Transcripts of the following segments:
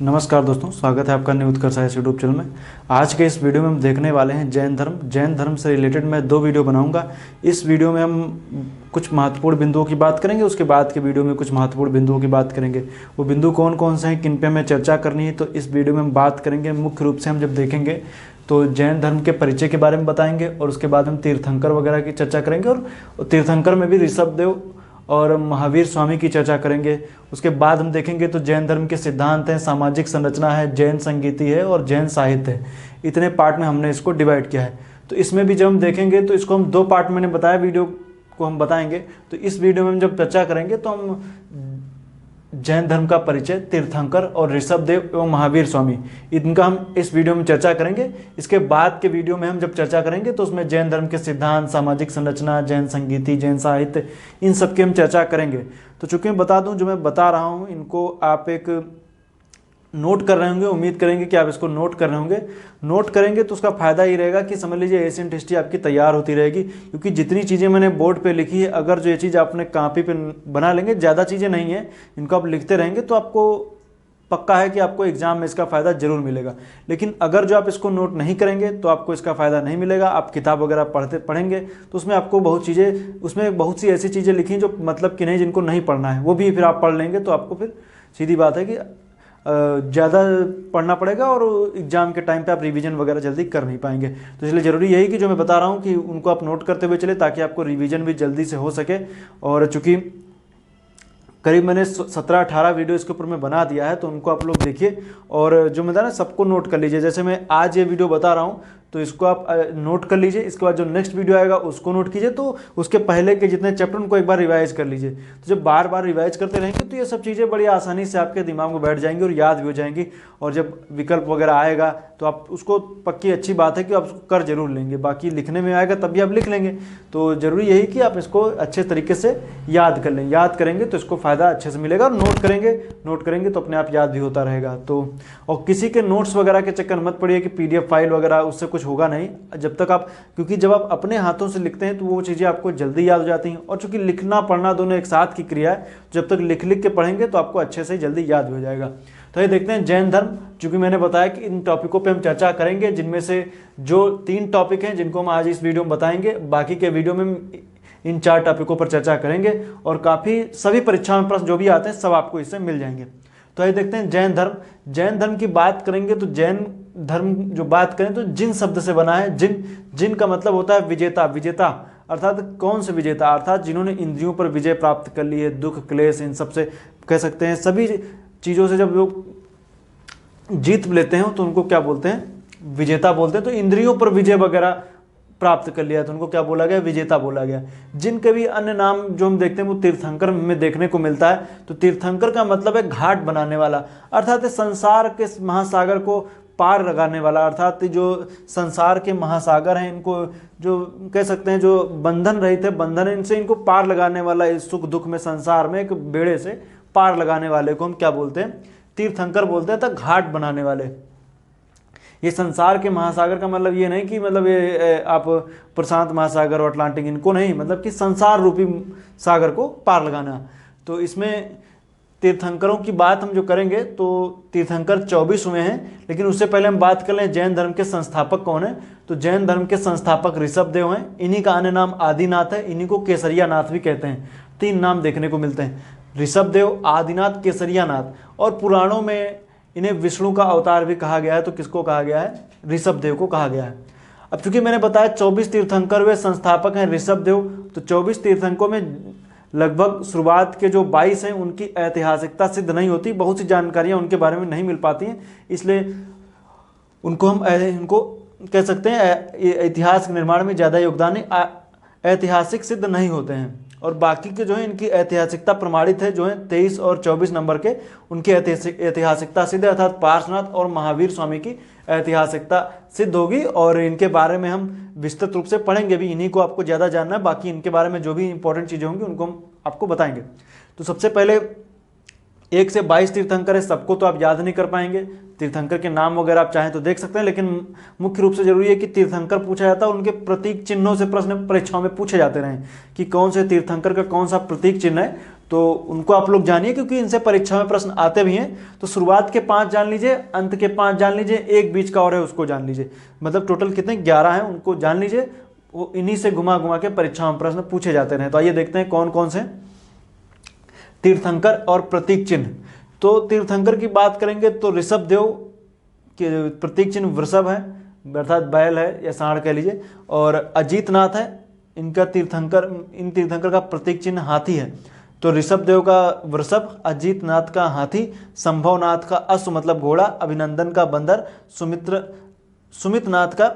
नमस्कार दोस्तों, स्वागत है आपका न्यू उत्कर्ष साइंस यूट्यूब चैनल में। आज के इस वीडियो में हम देखने वाले हैं जैन धर्म से रिलेटेड मैं 2 वीडियो बनाऊंगा। इस वीडियो में हम कुछ महत्वपूर्ण बिंदुओं की बात करेंगे, उसके बाद के वीडियो में कुछ महत्वपूर्ण बिंदुओं की बात करेंगे। वो बिंदु कौन कौन से हैं, किन पे हमें चर्चा करनी है, तो इस वीडियो में हम बात करेंगे। मुख्य रूप से हम जब देखेंगे तो जैन धर्म के परिचय के बारे में बताएंगे और उसके बाद हम तीर्थंकर वगैरह की चर्चा करेंगे और तीर्थंकर में भी ऋषभ देव और महावीर स्वामी की चर्चा करेंगे। उसके बाद हम देखेंगे तो जैन धर्म के सिद्धांत हैं, सामाजिक संरचना है, जैन संगीति है और जैन साहित्य है। इतने पार्ट में हमने इसको डिवाइड किया है। तो इसमें भी जब हम देखेंगे तो इसको हम 2 पार्ट मैंने बताया, वीडियो को हम बताएंगे। तो इस वीडियो में हम जब चर्चा करेंगे तो हम जैन धर्म का परिचय, तीर्थंकर और ऋषभ देव एवं महावीर स्वामी, इनका हम इस वीडियो में चर्चा करेंगे। इसके बाद के वीडियो में हम जब चर्चा करेंगे तो उसमें जैन धर्म के सिद्धांत, सामाजिक संरचना, जैन संगीति, जैन साहित्य, इन सब की हम चर्चा करेंगे। तो चूंकि मैं बता दूं, जो मैं बता रहा हूं इनको आप एक नोट कर रहे होंगे, उम्मीद करेंगे कि आप इसको नोट कर रहे होंगे। नोट करेंगे तो उसका फायदा ये रहेगा कि समझ लीजिए एशियंट हिस्ट्री आपकी तैयार होती रहेगी, क्योंकि जितनी चीज़ें मैंने बोर्ड पे लिखी है, अगर जो ये चीज़ आपने कॉपी पे बना लेंगे, ज़्यादा चीज़ें नहीं है, इनको आप लिखते रहेंगे तो आपको पक्का है कि आपको एग्जाम में इसका फ़ायदा जरूर मिलेगा। लेकिन अगर जो आप इसको नोट नहीं करेंगे तो आपको इसका फ़ायदा नहीं मिलेगा। आप किताब वगैरह पढ़ेंगे तो उसमें आपको उसमें बहुत सी ऐसी चीज़ें लिखी जो मतलब कि नहीं, जिनको नहीं पढ़ना है, वो भी फिर आप पढ़ लेंगे तो आपको फिर सीधी बात है कि ज़्यादा पढ़ना पड़ेगा और एग्जाम के टाइम पे आप रिवीजन वगैरह जल्दी कर नहीं पाएंगे। तो इसलिए ज़रूरी यही कि जो मैं बता रहा हूँ कि उनको आप नोट करते हुए चले, ताकि आपको रिवीजन भी जल्दी से हो सके। और चूँकि करीब मैंने 17-18 वीडियो इसके ऊपर मैं बना दिया है, तो उनको आप लोग देखिए और जो मैं बता रहा सबको नोट कर लीजिए। जैसे मैं आज ये वीडियो बता रहा हूँ तो इसको आप नोट कर लीजिए। इसके बाद जो नेक्स्ट वीडियो आएगा उसको नोट कीजिए, तो उसके पहले के जितने चैप्टर उनको एक बार रिवाइज कर लीजिए। तो जब बार बार रिवाइज करते रहेंगे तो ये सब चीज़ें बड़ी आसानी से आपके दिमाग में बैठ जाएंगी और याद भी हो जाएंगी। और जब विकल्प वगैरह आएगा तो आप उसको, पक्की अच्छी बात है कि आप उसको कर जरूर लेंगे। बाकी लिखने में आएगा तब भी आप लिख लेंगे। तो ज़रूरी यही कि आप इसको अच्छे तरीके से याद कर लें। याद करेंगे तो इसको फ़ायदा अच्छे से मिलेगा। और नोट करेंगे तो अपने आप याद भी होता रहेगा। तो और किसी के नोट्स वगैरह के चक्कर मत पड़िए कि PDF फाइल वगैरह, उससे कुछ होगा नहीं जब तक आप, क्योंकि जब आप अपने हाथों से लिखते हैं तो वो चीज़ें आपको जल्दी याद हो जाती हैं। और चूंकि लिखना पढ़ना दोनों एक साथ की क्रिया है, जब तक लिख के पढ़ेंगे तो आपको अच्छे से जल्दी याद हो जाएगा। तो ये देखते हैं जैन धर्म। चूंकि मैंने बताया कि इन टॉपिकों पे हम चर्चा करेंगे, जिनमें से जो 3 टॉपिक हैं जिनको हम आज इस वीडियो में बताएंगे, बाकी के वीडियो में इन 4 टॉपिकों पर चर्चा करेंगे। और काफ़ी सभी परीक्षाओं में प्रश्न जो भी आते हैं सब आपको इससे मिल जाएंगे। तो ये देखते हैं जैन धर्म। जैन धर्म की बात करेंगे तो जैन धर्म जो बात करें तो जिन शब्द से बना है। जिन का मतलब होता है विजेता। विजेता अर्थात कौन से विजेता, अर्थात जिन्होंने इंद्रियों पर विजय प्राप्त कर ली है, दुख क्लेश इन सब से कह सकते हैं, सभी चीज़ों से जब लोग जीत लेते हैं तो उनको क्या बोलते हैं, विजेता बोलते हैं। तो इंद्रियों पर विजय वगैरह प्राप्त कर लिया तो उनको क्या बोला गया, विजेता बोला गया। जिनके भी अन्य नाम जो हम देखते हैं वो तीर्थंकर में देखने को मिलता है। तो तीर्थंकर का मतलब है घाट बनाने वाला, अर्थात संसार के महासागर को पार लगाने वाला। अर्थात जो संसार के महासागर हैं, इनको जो कह सकते हैं जो बंधन रहित है, बंधन इनसे इनको पार लगाने वाला, इस सुख दुख में संसार में एक बेड़े से पार लगाने वाले को हम क्या बोलते हैं, तीर्थंकर बोलते हैं। तो घाट बनाने वाले। ये संसार के महासागर का मतलब ये नहीं कि मतलब ये आप प्रशांत महासागर और अटलांटिक, इनको नहीं, मतलब कि संसार रूपी सागर को पार लगाना। तो इसमें तीर्थंकरों की बात हम जो करेंगे तो तीर्थंकर 24 हुए हैं। लेकिन उससे पहले हम बात कर लें जैन धर्म के संस्थापक कौन है। तो जैन धर्म के संस्थापक ऋषभ देव हैं। इन्हीं का अन्य नाम आदिनाथ है। इन्हीं को केसरिया नाथ भी कहते हैं। 3 नाम देखने को मिलते हैं, ऋषभ देव, आदिनाथ, केसरिया नाथ। और पुराणों में इन्हें विष्णु का अवतार भी कहा गया है। तो किसको कहा गया है, ऋषभ देव को कहा गया है। अब चूंकि मैंने बताया 24 तीर्थंकर वे संस्थापक हैं ऋषभ देव, तो 24 तीर्थंकों में लगभग शुरुआत के जो 22 हैं उनकी ऐतिहासिकता सिद्ध नहीं होती। बहुत सी जानकारियां उनके बारे में नहीं मिल पाती हैं, इसलिए उनको हम इनको कह सकते हैं इतिहास के निर्माण में ज़्यादा योगदान नहीं, ऐतिहासिक सिद्ध नहीं होते हैं। और बाकी के जो है इनकी ऐतिहासिकता प्रमाणित है, जो है 23 और 24 नंबर के, उनकी ऐतिहासिकता सिद्ध है। अर्थात पार्श्वनाथ और महावीर स्वामी की ऐतिहासिकता सिद्ध होगी। और इनके बारे में हम विस्तृत रूप से पढ़ेंगे भी, इन्हीं को आपको ज़्यादा जानना है। बाकी इनके बारे में जो भी इंपॉर्टेंट चीज़ें होंगी उनको हम आपको बताएंगे। तो सबसे पहले 1 से 22 तीर्थंकर है, सबको तो आप याद नहीं कर पाएंगे। तीर्थंकर के नाम वगैरह आप चाहें तो देख सकते हैं, लेकिन मुख्य रूप से जरूरी है कि तीर्थंकर पूछा जाता है, उनके प्रतीक चिन्हों से प्रश्न परीक्षाओं में पूछे जाते रहे कि कौन से तीर्थंकर का कौन सा प्रतीक चिन्ह है। तो उनको आप लोग जानिए, क्योंकि इनसे परीक्षा में प्रश्न आते भी हैं। तो शुरुआत के 5 जान लीजिए, अंत के 5 जान लीजिए, एक बीच का और है उसको जान लीजिए, मतलब टोटल कितने 11 हैं, उनको जान लीजिए। वो इन्हीं से घुमा घुमा के परीक्षा में प्रश्न पूछे जाते रहे। तो आइए देखते हैं कौन कौन से तीर्थंकर और प्रतीक चिन्ह। तो तीर्थंकर की बात करेंगे तो ऋषभ देव के प्रतीक चिन्ह वृषभ है, अर्थात बैल है या सांड कह लीजिए। और अजीत नाथ है, इनका इन तीर्थंकर का प्रतीक चिन्ह हाथी है। तो ऋषभ देव का वृषभ, अजीत नाथ का हाथी, संभव नाथ का अश्व मतलब घोड़ा, अभिनंदन का बंदर, सुमित नाथ का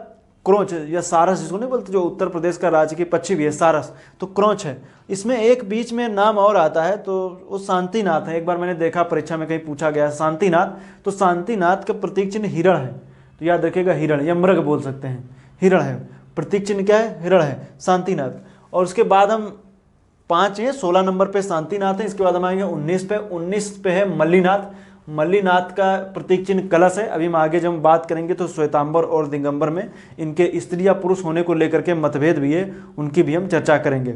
क्रोच या सारस, जिसको नहीं बोलते, जो उत्तर प्रदेश का राज्य की पक्षी भी है सारस, तो क्रोच है। इसमें एक बीच में नाम और आता है, तो वो शांतिनाथ है। एक बार मैंने देखा परीक्षा में कहीं पूछा गया शांतिनाथ, तो शांतिनाथ का प्रतीक चिन्ह हिरण है। तो याद रखिएगा हिरण या मृग बोल सकते हैं, हिरण है प्रतीक चिन्ह, क्या है, हिरण है शांतिनाथ। और उसके बाद हम 5 हैं, 16 नंबर पे शांतिनाथ है। इसके बाद हम आएंगे 19 पे है मल्लीनाथ। मल्लीनाथ का प्रतीक चिन्ह कलश है। अभी हम आगे जब बात करेंगे तो श्वेतांबर और दिगंबर में इनके स्त्री या पुरुष होने को लेकर के मतभेद भी है, उनकी भी हम चर्चा करेंगे।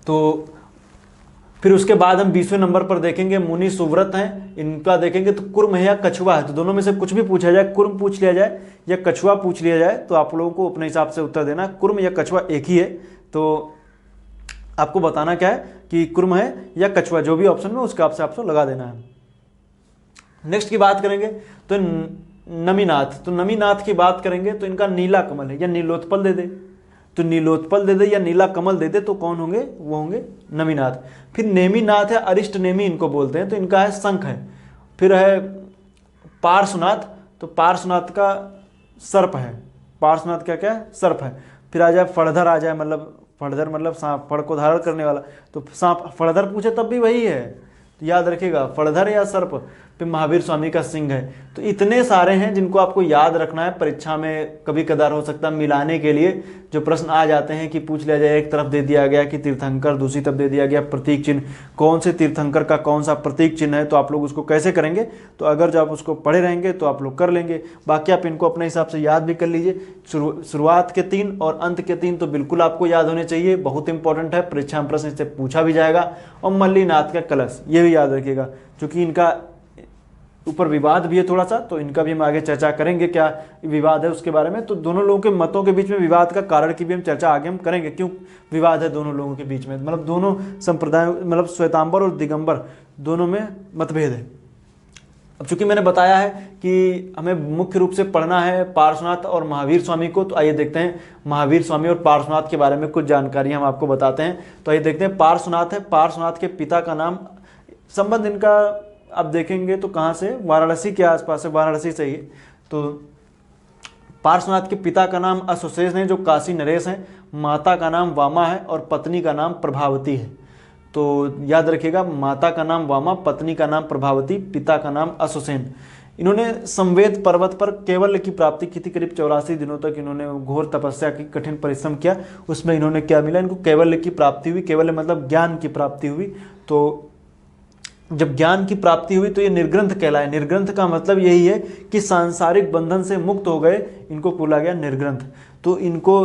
तो फिर उसके बाद हम 20वें नंबर पर देखेंगे मुनि सुव्रत हैं। इनका देखेंगे तो कुर्म है या कछुआ है। तो दोनों में से कुछ भी पूछा जाए, कुर्म पूछ लिया जाए या कछुआ पूछ लिया जाए, तो आप लोगों को अपने हिसाब से उत्तर देना। कुर्म या कछुआ एक ही है, तो आपको बताना क्या है कि कुर्म है या कछुआ, जो भी ऑप्शन में उसके आपसे लगा देना है। नेक्स्ट की बात करेंगे तो नमीनाथ। तो नमीनाथ की बात करेंगे तो इनका नीला कमल है या नीलोत्पल दे दे, तो नीलोत्पल दे दे या नीला कमल दे दे, तो कौन होंगे, वो होंगे नमीनाथ। फिर नेमीनाथ है, अरिष्ट नेमी इनको बोलते हैं, तो इनका है शंख है। फिर है पार्श्वनाथ, तो पार्श्वनाथ का सर्प है, पार्श्वनाथ क्या क्या है, सर्प है। फिर आ जाए फड़धर, आ जाए मतलब फड़धर मतलब सांप, फड़ को धारण करने वाला, तो सांप फड़धर पूछे तब भी वही है, तो याद रखिएगा फड़धर या सर्प। फिर महावीर स्वामी का सिंह है। तो इतने सारे हैं जिनको आपको याद रखना है। परीक्षा में कभी कदार हो सकता है मिलाने के लिए जो प्रश्न आ जाते हैं कि पूछ लिया जाए, एक तरफ दे दिया गया कि तीर्थंकर, दूसरी तरफ दे दिया गया प्रतीक चिन्ह, कौन से तीर्थंकर का कौन सा प्रतीक चिन्ह है, तो आप लोग उसको कैसे करेंगे। तो अगर जब आप उसको पढ़े रहेंगे तो आप लोग कर लेंगे। बाकी आप इनको अपने हिसाब से याद भी कर लीजिए। शुरुआत के 3 और अंत के 3 तो बिल्कुल आपको याद होने चाहिए, बहुत इंपॉर्टेंट है, परीक्षा में प्रश्न इससे पूछा भी जाएगा। और मल्लीनाथ का कलश, ये भी याद रखिएगा, क्योंकि इनका ऊपर विवाद भी है थोड़ा सा, तो इनका भी हम आगे चर्चा करेंगे क्या विवाद है उसके बारे में। तो दोनों लोगों के मतों के बीच में विवाद का कारण की भी हम चर्चा आगे हम करेंगे, क्यों विवाद है दोनों लोगों के बीच में, मतलब दोनों संप्रदाय, मतलब श्वेतांबर और दिगंबर दोनों में मतभेद है। अब चूंकि मैंने बताया है कि हमें मुख्य रूप से पढ़ना है पार्श्वनाथ और महावीर स्वामी को, तो आइए देखते हैं महावीर स्वामी और पार्श्वनाथ के बारे में कुछ जानकारी हम आपको बताते हैं। तो आइए देखते हैं, पार्श्वनाथ है, पार्श्वनाथ के पिता का नाम, संबंध इनका आप देखेंगे तो कहाँ से, वाराणसी के आसपास है, वाराणसी से ही। तो पार्श्वनाथ के पिता का नाम अश्वसेन है, जो काशी नरेश हैं, माता का नाम वामा है और पत्नी का नाम प्रभावती है। तो याद रखिएगा, माता का नाम वामा, पत्नी का नाम प्रभावती, पिता का नाम अश्वसेन। इन्होंने संवेद पर्वत पर कैवल्य की प्राप्ति की थी। करीब 84 दिनों तक इन्होंने घोर तपस्या की, कठिन परिश्रम किया, उसमें इन्होंने क्या मिला, इनको कैवल्य की प्राप्ति हुई। कैवल्य मतलब ज्ञान की प्राप्ति हुई। तो जब ज्ञान की प्राप्ति हुई तो ये निर्ग्रंथ कहलाए। निर्ग्रंथ का मतलब यही है कि सांसारिक बंधन से मुक्त हो गए, इनको बोला गया निर्ग्रंथ। तो इनको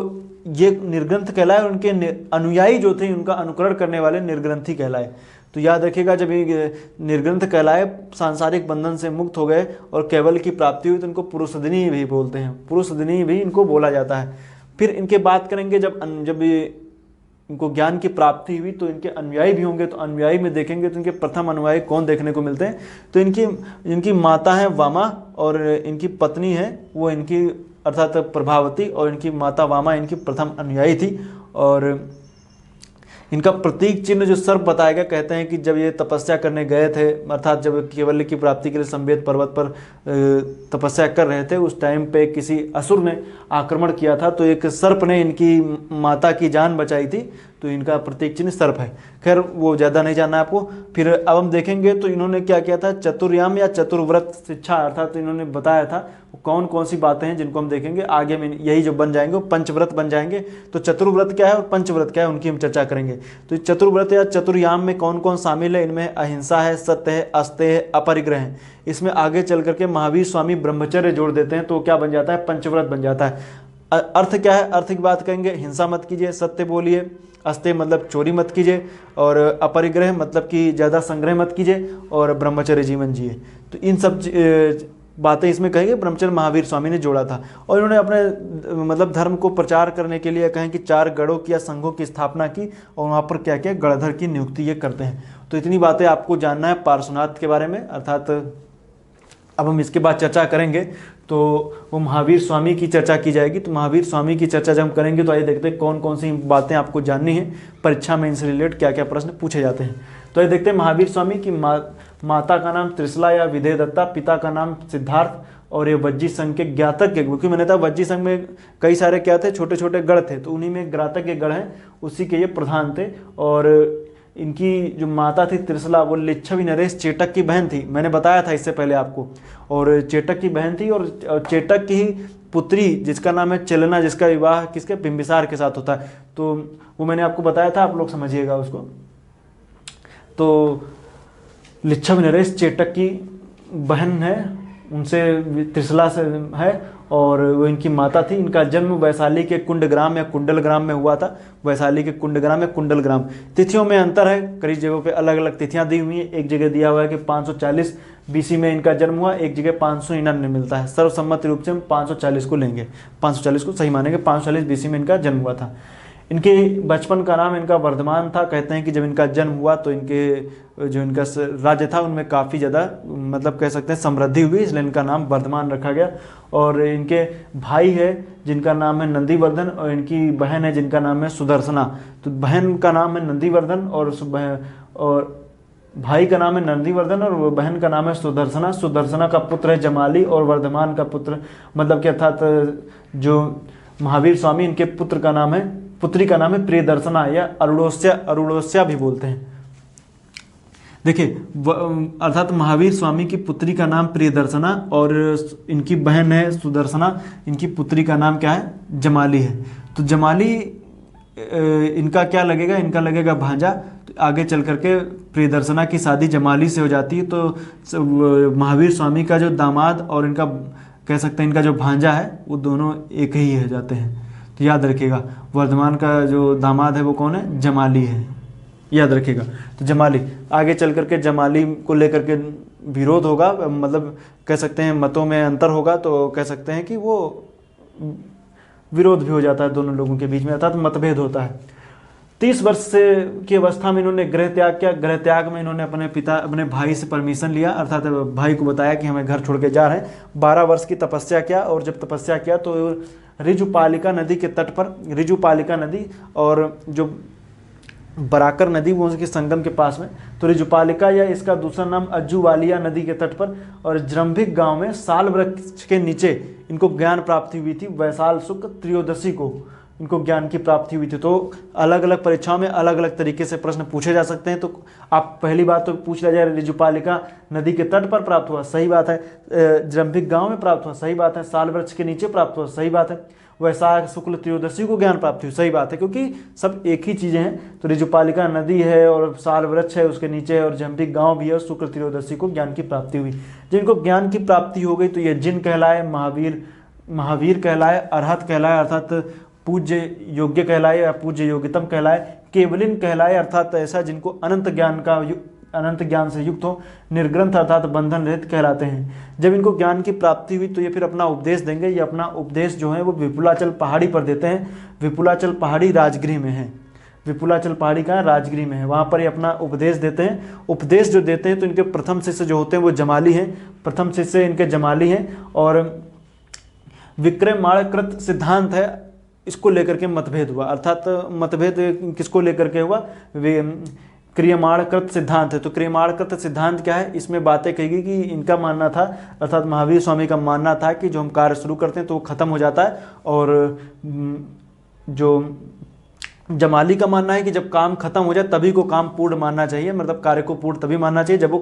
ये निर्ग्रंथ कहलाए, और उनके अनुयायी जो थे उनका अनुकरण करने वाले निर्ग्रंथी कहलाए। तो याद रखिएगा, जब ये निर्ग्रंथ कहलाए, सांसारिक बंधन से मुक्त हो गए और कैवल्य की प्राप्ति हुई, तो इनको पुरुषदिनी भी बोलते हैं, पुरुषदिनी भी इनको बोला जाता है। फिर इनके बात करेंगे, जब इनको ज्ञान की प्राप्ति हुई तो इनके अनुयायी भी होंगे। तो अनुयायी में देखेंगे तो इनके प्रथम अनुयायी कौन देखने को मिलते हैं, तो इनकी माता है वामा और इनकी पत्नी है वो इनकी अर्थात प्रभावती, और इनकी माता वामा इनकी प्रथम अनुयायी थी। और इनका प्रतीक चिन्ह जो सर्प बताया गया, कहते हैं कि जब ये तपस्या करने गए थे, अर्थात जब कैवल्य की प्राप्ति के लिए संवेद पर्वत पर तपस्या कर रहे थे, उस टाइम पे किसी असुर ने आक्रमण किया था, तो एक सर्प ने इनकी माता की जान बचाई थी, तो इनका प्रतीक चिन्ह सर्प है। खैर वो ज़्यादा नहीं जानना है आपको। फिर अब हम देखेंगे तो इन्होंने क्या किया था, चतुर्याम या चतुर्व्रत शिक्षा, अर्थात तो इन्होंने बताया था कौन कौन सी बातें हैं जिनको हम देखेंगे आगे में, यही जो बन जाएंगे वो पंचव्रत बन जाएंगे। तो चतुर्व्रत क्या है और पंचव्रत क्या है उनकी हम चर्चा करेंगे। तो चतुर्व्रत या चतुर्याम में कौन कौन शामिल है, इनमें अहिंसा है, सत्य है, अस्तेय है, अपरिग्रह है। इसमें आगे चल करके महावीर स्वामी ब्रह्मचर्य जोड़ देते हैं, तो क्या बन जाता है, पंचव्रत बन जाता है। अर्थ क्या है, अर्थ की बात करेंगे, हिंसा मत कीजिए, सत्य बोलिए, अस्ते मतलब चोरी मत कीजिए, और अपरिग्रह मतलब कि ज़्यादा संग्रह मत कीजिए, और ब्रह्मचर्य जीवन जिए। तो इन सब बातें इसमें कहेंगे ब्रह्मचर्य महावीर स्वामी ने जोड़ा था। और इन्होंने अपने मतलब धर्म को प्रचार करने के लिए कहें कि 4 गढ़ों की या संघों की स्थापना की, और वहाँ पर क्या क्या गणधर की नियुक्ति ये करते हैं। तो इतनी बातें आपको जानना है पार्श्वनाथ के बारे में। अर्थात अब हम इसके बाद चर्चा करेंगे तो वो महावीर स्वामी की चर्चा की जाएगी। तो महावीर स्वामी की चर्चा जब हम करेंगे तो आइए देखते हैं कौन कौन सी बातें आपको जाननी है, परीक्षा में इनसे रिलेटेड क्या क्या प्रश्न पूछे जाते हैं। तो आइए देखते हैं महावीर स्वामी की माता का नाम त्रिशला या विदय दत्ता, पिता का नाम सिद्धार्थ, और ये वज्जी संघ के ज्ञातक के, क्योंकि मैंने कहा वज्जी संघ में कई सारे क्या थे, छोटे छोटे गढ़ थे, तो उन्हीं में ज्ञातक के गढ़ हैं, उसी के ये प्रधान थे। और इनकी जो माता थी त्रिशला, वो लिच्छवी नरेश चेटक की बहन थी, मैंने बताया था इससे पहले आपको, और चेटक की बहन थी, और चेटक की ही पुत्री जिसका नाम है चलना, जिसका विवाह किसके, बिंबिसार के साथ होता है। तो वो मैंने आपको बताया था, आप लोग समझिएगा उसको। तो लिच्छवी नरेश चेटक की बहन है, उनसे त्रिशला से है, और वो इनकी माता थी। इनका जन्म वैशाली के कुंड ग्राम या कुंडल ग्राम में हुआ था, वैशाली के कुंड ग्राम या कुंडल ग्राम। तिथियों में अंतर है, कई जगहों पे अलग अलग तिथियां दी हुई हैं। एक जगह दिया हुआ है कि 540 BC में इनका जन्म हुआ, एक जगह 599 मिलता है। सर्वसम्मत रूप से हम 540 को लेंगे, 540 को सही मानेंगे, 540 BC में इनका जन्म हुआ था। इनके बचपन का नाम इनका वर्धमान था। कहते हैं कि जब इनका जन्म हुआ तो इनके जो इनका राज्य था उनमें काफ़ी ज़्यादा मतलब कह सकते हैं समृद्धि हुई, इसलिए इनका नाम वर्धमान रखा गया। और इनके भाई है जिनका नाम है नंदीवर्धन, और इनकी बहन है जिनका नाम है सुदर्शना। तो बहन का नाम है नंदीवर्धन, और भाई का नाम है नंदीवर्धन, और बहन का नाम है सुदर्शना। सुदर्शना का पुत्र है जमाली, और वर्धमान का पुत्र मतलब कि अर्थात जो महावीर स्वामी, इनके पुत्र का नाम है, पुत्री का नाम है प्रियदर्शना या अरुणोस्या, अरुणोस्या भी बोलते हैं। देखिए अर्थात महावीर स्वामी की पुत्री का नाम प्रियदर्शना, और इनकी बहन है सुदर्शना, इनकी पुत्री का नाम क्या है, जमाली है। तो जमाली इनका क्या लगेगा, इनका लगेगा भांजा। तो आगे चल करके प्रियदर्शना की शादी जमाली से हो जाती है। तो महावीर स्वामी का जो दामाद और इनका कह सकते हैं इनका जो भांजा है, वो दोनों एक ही हो जाते हैं। तो याद रखिएगा, वर्धमान का जो दामाद है वो कौन है, जमाली है, याद रखिएगा। तो जमाली, आगे चल करके जमाली को लेकर के विरोध होगा, मतलब कह सकते हैं मतों में अंतर होगा, तो कह सकते हैं कि वो विरोध भी हो जाता है दोनों लोगों के बीच में, अर्थात मतभेद होता है। 30 वर्ष से की अवस्था में इन्होंने गृह त्याग किया। गृह त्याग में इन्होंने अपने भाई से परमिशन लिया, अर्थात भाई को बताया कि हमें घर छोड़ के जा रहे हैं। 12 वर्ष की तपस्या किया, और जब तपस्या किया तो ऋजुपालिका नदी के तट पर, ऋजुपालिका नदी और जो बराकर नदी वो उसके संगम के पास में, तो ऋजुपालिका या इसका दूसरा नाम अज्जुवालिया नदी के तट पर और जृंभिक गांव में साल वृक्ष के नीचे इनको ज्ञान प्राप्ति हुई थी। वैशाल शुक्ल त्रयोदशी को इनको ज्ञान की प्राप्ति हुई थी। तो अलग अलग परीक्षाओं में अलग अलग तरीके से प्रश्न पूछे जा सकते हैं। तो आप पहली बात तो पूछ लिया जाए, ऋजुपालिका नदी के तट पर प्राप्त हुआ, सही बात है। जृंभिक गांव में प्राप्त हुआ, सही बात है। साल वृक्ष के नीचे प्राप्त हुआ, सही बात है। वैशाख शुक्ल त्रयोदशी को ज्ञान प्राप्ति हुई, सही बात है, क्योंकि सब एक ही चीज़ें हैं। तो ऋजुपालिका नदी है और साल वृक्ष है उसके नीचे, और जृंभिक गांव भी है, और शुक्ल त्रयोदशी को ज्ञान की प्राप्ति हुई। जिनको ज्ञान की प्राप्ति हो गई तो ये जिन कहलाए, महावीर कहलाए, अरहत कहलाए अर्थात पूज्य योग्य कहलाए या पूज्य योग्यतम कहलाए, केवलिन कहलाए अर्थात ऐसा जिनको अनंत ज्ञान से युक्त हो, निर्ग्रंथ अर्थात बंधन रहित कहलाते हैं। जब इनको ज्ञान की प्राप्ति हुई तो ये फिर अपना उपदेश देंगे। ये अपना उपदेश जो है वो विपुलाचल पहाड़ी पर देते हैं। विपुलाचल पहाड़ी राजगृह में है। विपुलाचल पहाड़ी का राजगृह में है, वहाँ पर ये अपना उपदेश देते हैं। उपदेश जो देते हैं तो इनके प्रथम शिष्य जो होते हैं वो जमाली हैं, प्रथम शिष्य इनके जमाली हैं। और विक्रमाणकृत सिद्धांत है, इसको लेकर के मतभेद हुआ, अर्थात मतभेद किसको लेकर के हुआ, क्रियमाणकृत सिद्धांत है। तो क्रियमाणकृत सिद्धांत क्या है, इसमें बातें कहेगी कि इनका मानना था, अर्थात महावीर स्वामी का मानना था कि जो हम कार्य शुरू करते हैं तो वो खत्म हो जाता है, और जो जमाली का मानना है कि जब काम खत्म हो जाए तभी को काम पूर्ण मानना चाहिए, मतलब कार्य को पूर्ण तभी मानना चाहिए जब वो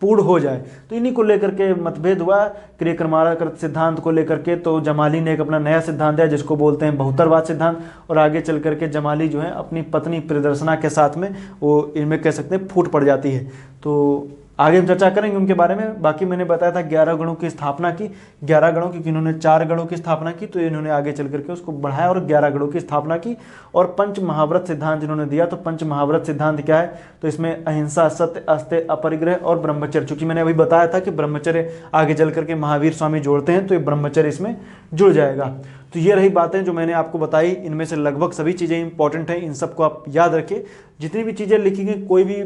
पूर्ण हो जाए। तो इन्हीं को लेकर के मतभेद हुआ क्रियक्रमाणकृत सिद्धांत को लेकर के। तो जमाली ने एक अपना नया सिद्धांत है जिसको बोलते हैं बहुतरवाद सिद्धांत, और आगे चल करके जमाली जो है अपनी पत्नी प्रियदर्शना के साथ में वो इनमें कह सकते हैं फूट पड़ जाती है। तो आगे हम चर्चा करेंगे उनके बारे में। बाकी मैंने बताया था 11 गणों की स्थापना की, 11 गणों की, इन्होंने 4 गणों की स्थापना की, तो इन्होंने आगे चल करके उसको बढ़ाया और 11 गणों की स्थापना की। और पंच महाव्रत सिद्धांत इन्होंने दिया। तो पंच महाव्रत सिद्धांत क्या है, तो इसमें अहिंसा, सत्य, अस्तेय, अपरिग्रह और ब्रह्मचर्य, चूंकि मैंने अभी बताया था कि ब्रह्मचर्य आगे चल करके महावीर स्वामी जोड़ते हैं, तो ये ब्रह्मचर्य इसमें जुड़ जाएगा। तो ये रही बातें जो मैंने आपको बताई, इनमें से लगभग सभी चीज़ें इंपॉर्टेंट हैं, इन सबको आप याद रखिए। जितनी भी चीज़ें लिखी गई, कोई भी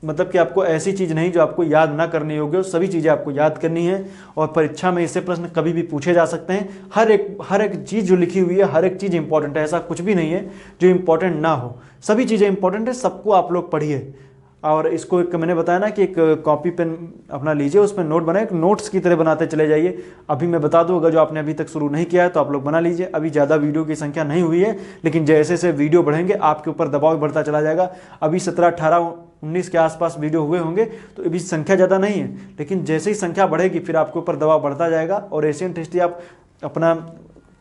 मतलब कि आपको ऐसी चीज़ नहीं जो आपको याद ना करनी होगी, सभी चीज़ें आपको याद करनी है। और परीक्षा में इससे प्रश्न कभी भी पूछे जा सकते हैं। हर एक चीज़ जो लिखी हुई है, हर एक चीज़ इंपॉर्टेंट है, ऐसा कुछ भी नहीं है जो इंपॉर्टेंट ना हो। सभी चीज़ें इंपॉर्टेंट है, सबको आप लोग पढ़िए। और इसको एक मैंने बताया ना कि एक कॉपी पेन अपना लीजिए, उस पर नोट बनाए, एक नोट्स की तरह बनाते चले जाइए। अभी मैं बता दूं, अगर जो आपने अभी तक शुरू नहीं किया है तो आप लोग बना लीजिए। अभी ज़्यादा वीडियो की संख्या नहीं हुई है, लेकिन जैसे जैसे वीडियो बढ़ेंगे आपके ऊपर दबाव बढ़ता चला जाएगा। अभी 17, 18, 19 के आसपास वीडियो हुए होंगे, तो अभी संख्या ज़्यादा नहीं है, लेकिन जैसे ही संख्या बढ़ेगी फिर आपके ऊपर दबाव बढ़ता जाएगा। और एशियन हिस्ट्री आप अपना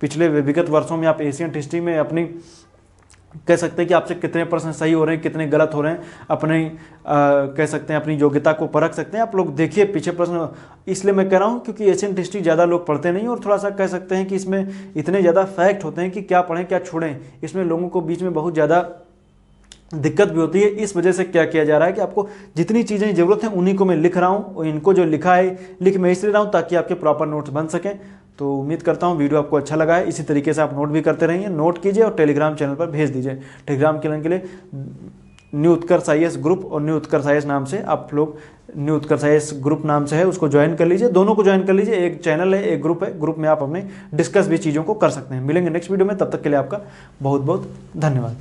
पिछले विगत वर्षों में आप एशियन हिस्ट्री में अपनी कह सकते हैं कि आपसे कितने प्रश्न सही हो रहे हैं, कितने गलत हो रहे हैं, अपने कह सकते हैं अपनी योग्यता को परख सकते हैं। आप लोग देखिए पीछे प्रश्न, इसलिए मैं कह रहा हूँ क्योंकि एशियन हिस्ट्री ज़्यादा लोग पढ़ते नहीं, और थोड़ा सा कह सकते हैं कि इसमें इतने ज़्यादा फैक्ट होते हैं कि क्या पढ़ें क्या छोड़ें, इसमें लोगों को बीच में बहुत ज़्यादा दिक्कत भी होती है। इस वजह से क्या किया जा रहा है कि आपको जितनी चीज़ें ज़रूरत है उन्हीं को मैं लिख रहा हूँ, और इनको जो लिखा है लिख मैं इसलिए रहा हूँ ताकि आपके प्रॉपर नोट्स बन सकें। तो उम्मीद करता हूँ वीडियो आपको अच्छा लगा है। इसी तरीके से आप नोट भी करते रहिए, नोट कीजिए और टेलीग्राम चैनल पर भेज दीजिए। टेलीग्राम चैनल के लिए न्यू उत्कर्ष IAS ग्रुप और न्यू उत्कर्ष IAS नाम से आप लोग, न्यू उत्कर्ष IAS ग्रुप नाम से है, उसको ज्वाइन कर लीजिए। दोनों को ज्वाइन कर लीजिए, एक चैनल है एक ग्रुप है, ग्रुप में आप अपने डिस्कस भी चीज़ों को कर सकते हैं। मिलेंगे नेक्स्ट वीडियो में, तब तक के लिए आपका बहुत बहुत धन्यवाद।